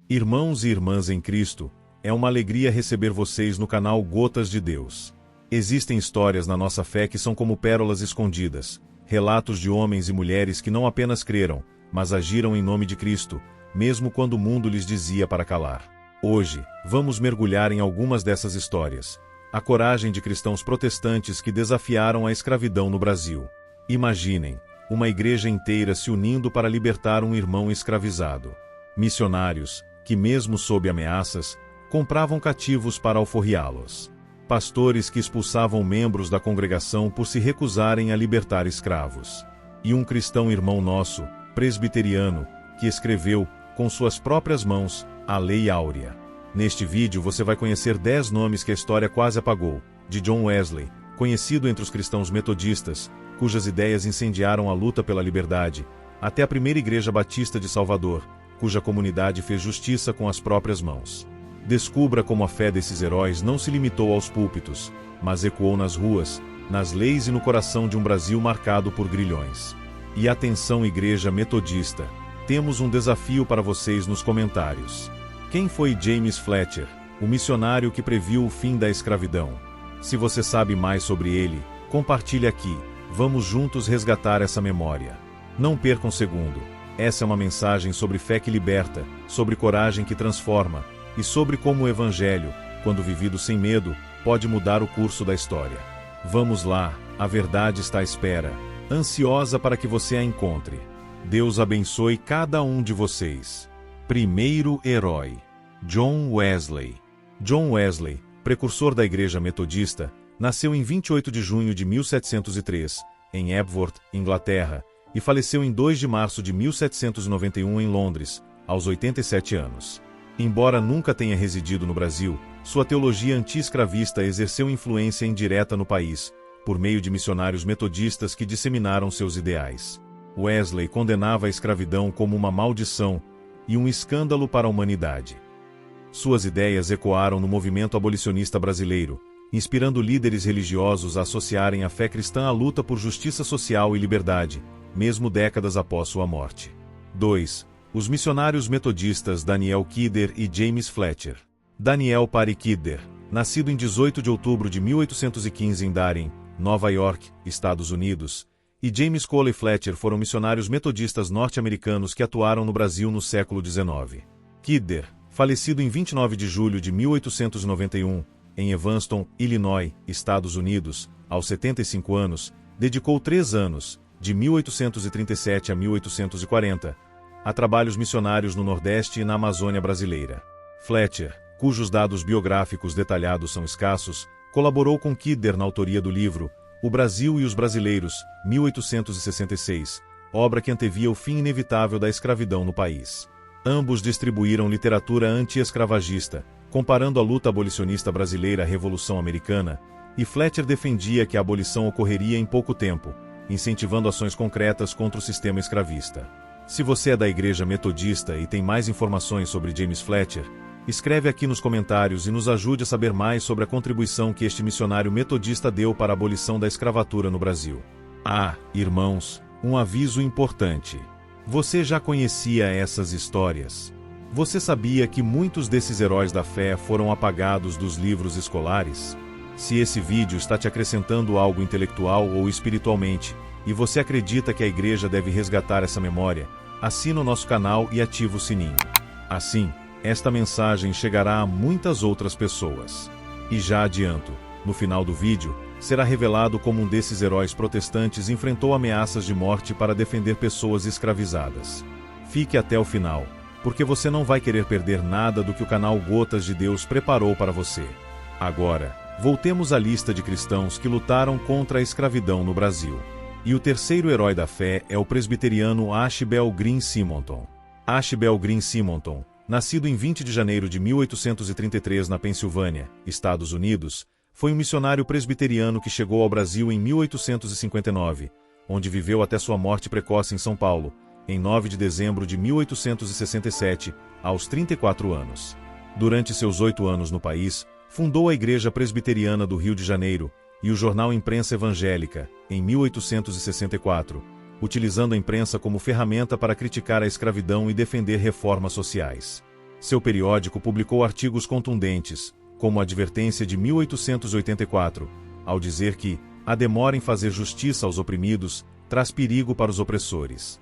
Irmãos e irmãs em Cristo, é uma alegria receber vocês no canal Gotas de Deus. Existem histórias na nossa fé que são como pérolas escondidas, relatos de homens e mulheres que não apenas creram, mas agiram em nome de Cristo, mesmo quando o mundo lhes dizia para calar. Hoje, vamos mergulhar em algumas dessas histórias. A coragem de cristãos protestantes que desafiaram a escravidão no Brasil. Imaginem, uma igreja inteira se unindo para libertar um irmão escravizado. Missionários, que mesmo sob ameaças, compravam cativos para alforriá-los. Pastores que expulsavam membros da congregação por se recusarem a libertar escravos. E um cristão irmão nosso, presbiteriano, que escreveu, com suas próprias mãos, a Lei Áurea. Neste vídeo você vai conhecer 10 nomes que a história quase apagou, de John Wesley, conhecido entre os cristãos metodistas, cujas ideias incendiaram a luta pela liberdade, até a primeira Igreja Batista de Salvador, cuja comunidade fez justiça com as próprias mãos. Descubra como a fé desses heróis não se limitou aos púlpitos, mas ecoou nas ruas, nas leis e no coração de um Brasil marcado por grilhões. E atenção, Igreja Metodista, temos um desafio para vocês nos comentários. Quem foi James Fletcher, o missionário que previu o fim da escravidão? Se você sabe mais sobre ele, compartilhe aqui, vamos juntos resgatar essa memória. Não perca um segundo. Essa é uma mensagem sobre fé que liberta, sobre coragem que transforma, e sobre como o Evangelho, quando vivido sem medo, pode mudar o curso da história. Vamos lá, a verdade está à espera, ansiosa para que você a encontre. Deus abençoe cada um de vocês. Primeiro herói, John Wesley. John Wesley, precursor da Igreja Metodista, nasceu em 28 de junho de 1703, em Epworth, Inglaterra, e faleceu em 2 de março de 1791 em Londres, aos 87 anos. Embora nunca tenha residido no Brasil, sua teologia anti-escravista exerceu influência indireta no país, por meio de missionários metodistas que disseminaram seus ideais. Wesley condenava a escravidão como uma maldição e um escândalo para a humanidade. Suas ideias ecoaram no movimento abolicionista brasileiro, inspirando líderes religiosos a associarem a fé cristã à luta por justiça social e liberdade, mesmo décadas após sua morte. 2. Os missionários metodistas Daniel Kidder e James Fletcher. Daniel Parry Kidder, nascido em 18 de outubro de 1815 em Darien, Nova York, Estados Unidos, e James Coley Fletcher foram missionários metodistas norte-americanos que atuaram no Brasil no século XIX. Kidder, falecido em 29 de julho de 1891, em Evanston, Illinois, Estados Unidos, aos 75 anos, dedicou 3 anos, de 1837 a 1840, a trabalhos missionários no Nordeste e na Amazônia brasileira. Fletcher, cujos dados biográficos detalhados são escassos, colaborou com Kidder na autoria do livro O Brasil e os Brasileiros, 1866, obra que antevia o fim inevitável da escravidão no país. Ambos distribuíram literatura anti-escravagista, comparando a luta abolicionista brasileira à Revolução Americana, e Fletcher defendia que a abolição ocorreria em pouco tempo, incentivando ações concretas contra o sistema escravista. Se você é da Igreja Metodista e tem mais informações sobre James Fletcher, escreve aqui nos comentários e nos ajude a saber mais sobre a contribuição que este missionário metodista deu para a abolição da escravatura no Brasil. Irmãos, um aviso importante. Você já conhecia essas histórias? Você sabia que muitos desses heróis da fé foram apagados dos livros escolares? Se esse vídeo está te acrescentando algo intelectual ou espiritualmente, e você acredita que a igreja deve resgatar essa memória, assina o nosso canal e ativa o sininho. Assim, esta mensagem chegará a muitas outras pessoas. E já adianto, no final do vídeo, será revelado como um desses heróis protestantes enfrentou ameaças de morte para defender pessoas escravizadas. Fique até o final, porque você não vai querer perder nada do que o canal Gotas de Deus preparou para você. Agora, voltemos à lista de cristãos que lutaram contra a escravidão no Brasil. E o terceiro herói da fé é o presbiteriano Ashbel Green Simonton. Ashbel Green Simonton, nascido em 20 de janeiro de 1833 na Pensilvânia, Estados Unidos, foi um missionário presbiteriano que chegou ao Brasil em 1859, onde viveu até sua morte precoce em São Paulo, em 9 de dezembro de 1867, aos 34 anos. Durante seus 8 anos no país, fundou a Igreja Presbiteriana do Rio de Janeiro e o jornal Imprensa Evangélica, em 1864, utilizando a imprensa como ferramenta para criticar a escravidão e defender reformas sociais. Seu periódico publicou artigos contundentes, como a advertência de 1884, ao dizer que a demora em fazer justiça aos oprimidos traz perigo para os opressores.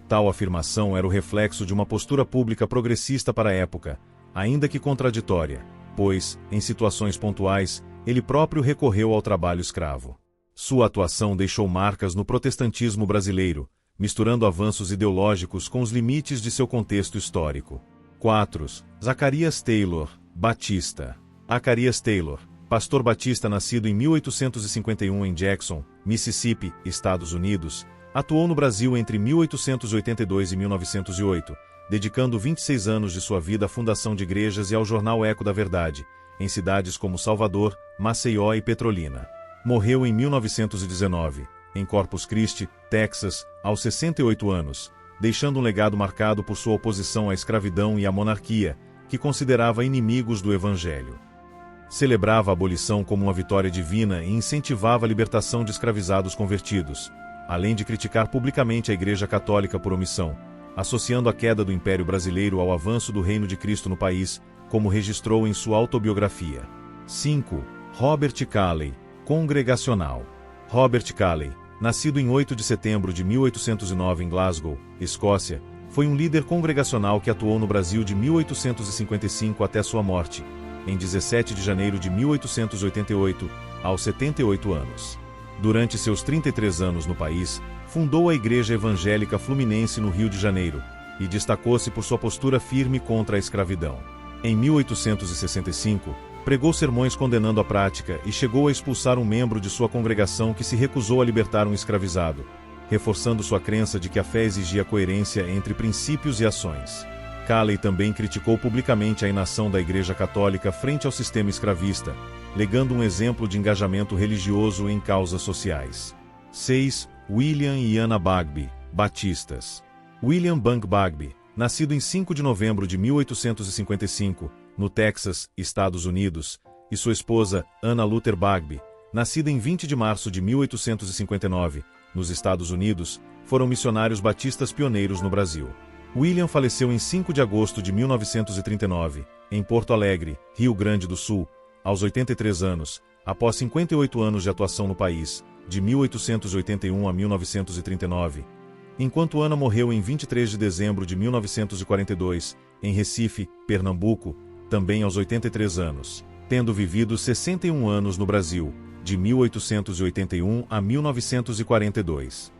Tal afirmação era o reflexo de uma postura pública progressista para a época, ainda que contraditória, pois, em situações pontuais, ele próprio recorreu ao trabalho escravo. Sua atuação deixou marcas no protestantismo brasileiro, misturando avanços ideológicos com os limites de seu contexto histórico. 4. Zacarias Taylor, Batista. Zacarias Taylor, pastor batista nascido em 1851 em Jackson, Mississippi, Estados Unidos, atuou no Brasil entre 1882 e 1908, dedicando 26 anos de sua vida à fundação de igrejas e ao jornal Eco da Verdade, em cidades como Salvador, Maceió e Petrolina. Morreu em 1919, em Corpus Christi, Texas, aos 68 anos, deixando um legado marcado por sua oposição à escravidão e à monarquia, que considerava inimigos do Evangelho. Celebrava a abolição como uma vitória divina e incentivava a libertação de escravizados convertidos, além de criticar publicamente a Igreja Católica por omissão, associando a queda do Império Brasileiro ao avanço do Reino de Cristo no país, como registrou em sua autobiografia. 5. Robert Calley, congregacional. Robert Calley, nascido em 8 de setembro de 1809 em Glasgow, Escócia, foi um líder congregacional que atuou no Brasil de 1855 até sua morte, em 17 de janeiro de 1888, aos 78 anos. Durante seus 33 anos no país, fundou a Igreja Evangélica Fluminense no Rio de Janeiro, e destacou-se por sua postura firme contra a escravidão. Em 1865, pregou sermões condenando a prática e chegou a expulsar um membro de sua congregação que se recusou a libertar um escravizado, reforçando sua crença de que a fé exigia coerência entre princípios e ações. Calley também criticou publicamente a inação da Igreja Católica frente ao sistema escravista, legando um exemplo de engajamento religioso em causas sociais. 6. William e Anna Bagby, batistas. William Bunk Bagby, nascido em 5 de novembro de 1855, no Texas, Estados Unidos, e sua esposa, Anna Luther Bagby, nascida em 20 de março de 1859, nos Estados Unidos, foram missionários batistas pioneiros no Brasil. William faleceu em 5 de agosto de 1939, em Porto Alegre, Rio Grande do Sul, aos 83 anos, após 58 anos de atuação no país, de 1881 a 1939, enquanto Ana morreu em 23 de dezembro de 1942, em Recife, Pernambuco, também aos 83 anos, tendo vivido 61 anos no Brasil, de 1881 a 1942.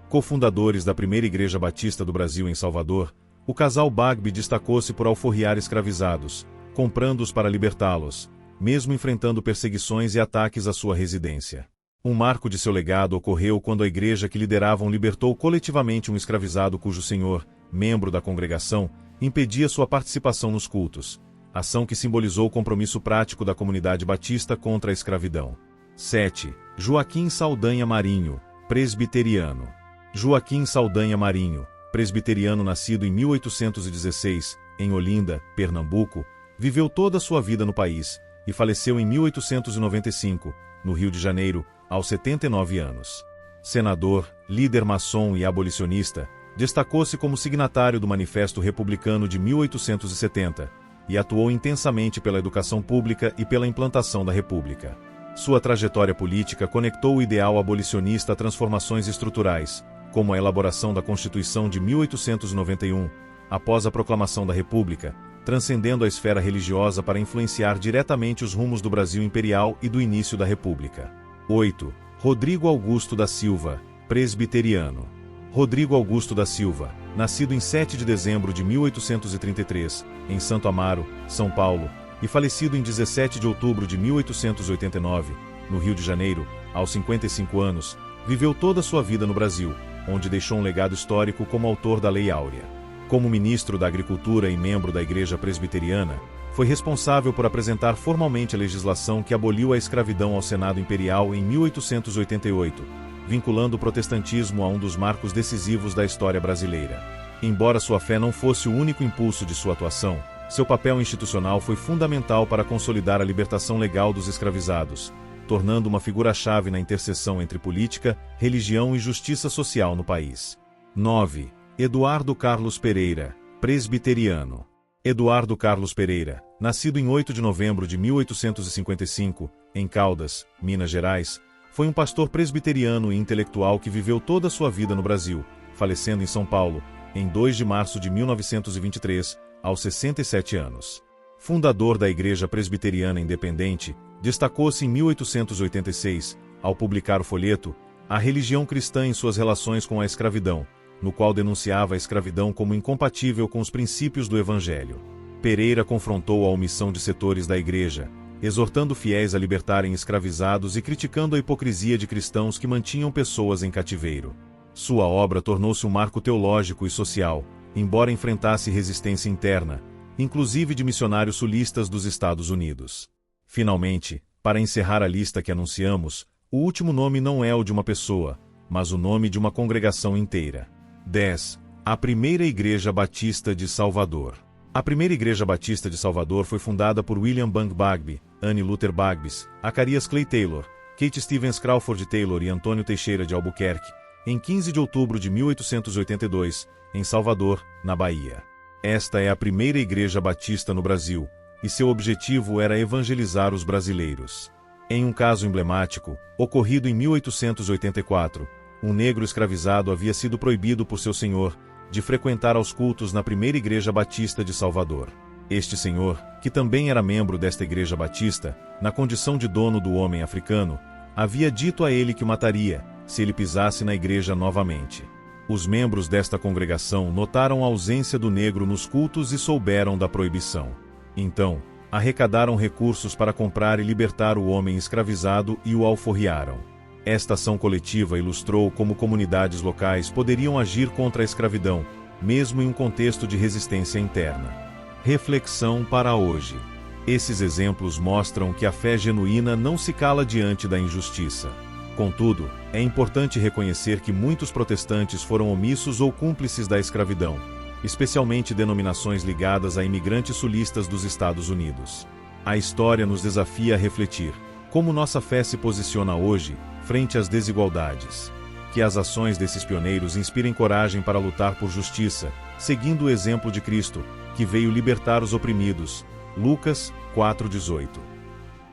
Cofundadores da primeira Igreja Batista do Brasil em Salvador, o casal Bagby destacou-se por alforriar escravizados, comprando-os para libertá-los, mesmo enfrentando perseguições e ataques à sua residência. Um marco de seu legado ocorreu quando a igreja que lideravam libertou coletivamente um escravizado cujo senhor, membro da congregação, impedia sua participação nos cultos, ação que simbolizou o compromisso prático da comunidade batista contra a escravidão. 7. Joaquim Saldanha Marinho, presbiteriano. Joaquim Saldanha Marinho, presbiteriano nascido em 1816, em Olinda, Pernambuco, viveu toda a sua vida no país e faleceu em 1895, no Rio de Janeiro, aos 79 anos. Senador, líder maçom e abolicionista, destacou-se como signatário do Manifesto Republicano de 1870 e atuou intensamente pela educação pública e pela implantação da República. Sua trajetória política conectou o ideal abolicionista a transformações estruturais, como a elaboração da Constituição de 1891, após a proclamação da República, transcendendo a esfera religiosa para influenciar diretamente os rumos do Brasil imperial e do início da República. 8. Rodrigo Augusto da Silva, presbiteriano. Rodrigo Augusto da Silva, nascido em 7 de dezembro de 1833, em Santo Amaro, São Paulo, e falecido em 17 de outubro de 1889, no Rio de Janeiro, aos 55 anos, viveu toda a sua vida no Brasil, onde deixou um legado histórico como autor da Lei Áurea. Como ministro da Agricultura e membro da Igreja Presbiteriana, foi responsável por apresentar formalmente a legislação que aboliu a escravidão ao Senado Imperial em 1888, vinculando o protestantismo a um dos marcos decisivos da história brasileira. Embora sua fé não fosse o único impulso de sua atuação, seu papel institucional foi fundamental para consolidar a libertação legal dos escravizados, tornando uma figura-chave na interseção entre política, religião e justiça social no país. 9. Eduardo Carlos Pereira, presbiteriano. Eduardo Carlos Pereira, nascido em 8 de novembro de 1855, em Caldas, Minas Gerais, foi um pastor presbiteriano e intelectual que viveu toda a sua vida no Brasil, falecendo em São Paulo, em 2 de março de 1923, aos 67 anos. Fundador da Igreja Presbiteriana Independente, destacou-se em 1886, ao publicar o folheto A Religião Cristã em suas Relações com a Escravidão, no qual denunciava a escravidão como incompatível com os princípios do Evangelho. Pereira confrontou a omissão de setores da Igreja, exortando fiéis a libertarem escravizados e criticando a hipocrisia de cristãos que mantinham pessoas em cativeiro. Sua obra tornou-se um marco teológico e social, embora enfrentasse resistência interna, inclusive de missionários sulistas dos Estados Unidos. Finalmente, para encerrar a lista que anunciamos, o último nome não é o de uma pessoa, mas o nome de uma congregação inteira. 10. A Primeira Igreja Batista de Salvador. A Primeira Igreja Batista de Salvador foi fundada por William Bunk Bagby, Annie Luther Bagby, Acarias Clay Taylor, Kate Stevens Crawford Taylor e Antônio Teixeira de Albuquerque, em 15 de outubro de 1882, em Salvador, na Bahia. Esta é a primeira igreja batista no Brasil, e seu objetivo era evangelizar os brasileiros. Em um caso emblemático, ocorrido em 1884, um negro escravizado havia sido proibido por seu senhor de frequentar aos cultos na primeira igreja batista de Salvador. Este senhor, que também era membro desta igreja batista, na condição de dono do homem africano, havia dito a ele que o mataria, se ele pisasse na igreja novamente. Os membros desta congregação notaram a ausência do negro nos cultos e souberam da proibição. Então, arrecadaram recursos para comprar e libertar o homem escravizado e o alforriaram. Esta ação coletiva ilustrou como comunidades locais poderiam agir contra a escravidão, mesmo em um contexto de resistência interna. Reflexão para hoje. Esses exemplos mostram que a fé genuína não se cala diante da injustiça. Contudo, é importante reconhecer que muitos protestantes foram omissos ou cúmplices da escravidão, especialmente denominações ligadas a imigrantes sulistas dos Estados Unidos. A história nos desafia a refletir como nossa fé se posiciona hoje frente às desigualdades. Que as ações desses pioneiros inspirem coragem para lutar por justiça, seguindo o exemplo de Cristo, que veio libertar os oprimidos. Lucas 4:18.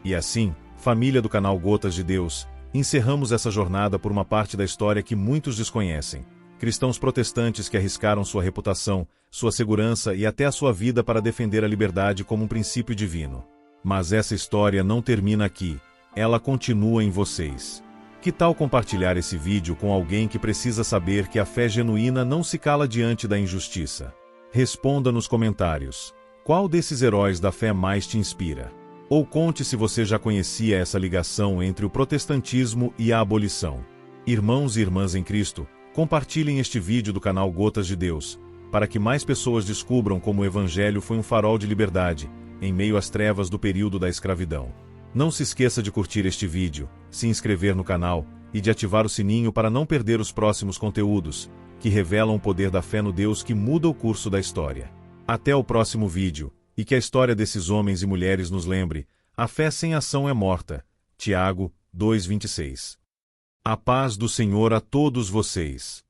E assim, família do canal Gotas de Deus, encerramos essa jornada por uma parte da história que muitos desconhecem. Cristãos protestantes que arriscaram sua reputação, sua segurança e até a sua vida para defender a liberdade como um princípio divino. Mas essa história não termina aqui, ela continua em vocês. Que tal compartilhar esse vídeo com alguém que precisa saber que a fé genuína não se cala diante da injustiça? Responda nos comentários. Qual desses heróis da fé mais te inspira? Ou conte se você já conhecia essa ligação entre o protestantismo e a abolição. Irmãos e irmãs em Cristo, compartilhem este vídeo do canal Gotas de Deus, para que mais pessoas descubram como o Evangelho foi um farol de liberdade, em meio às trevas do período da escravidão. Não se esqueça de curtir este vídeo, se inscrever no canal e de ativar o sininho para não perder os próximos conteúdos, que revelam o poder da fé no Deus que muda o curso da história. Até o próximo vídeo, e que a história desses homens e mulheres nos lembre, a fé sem ação é morta. Tiago 2:26. A paz do Senhor a todos vocês.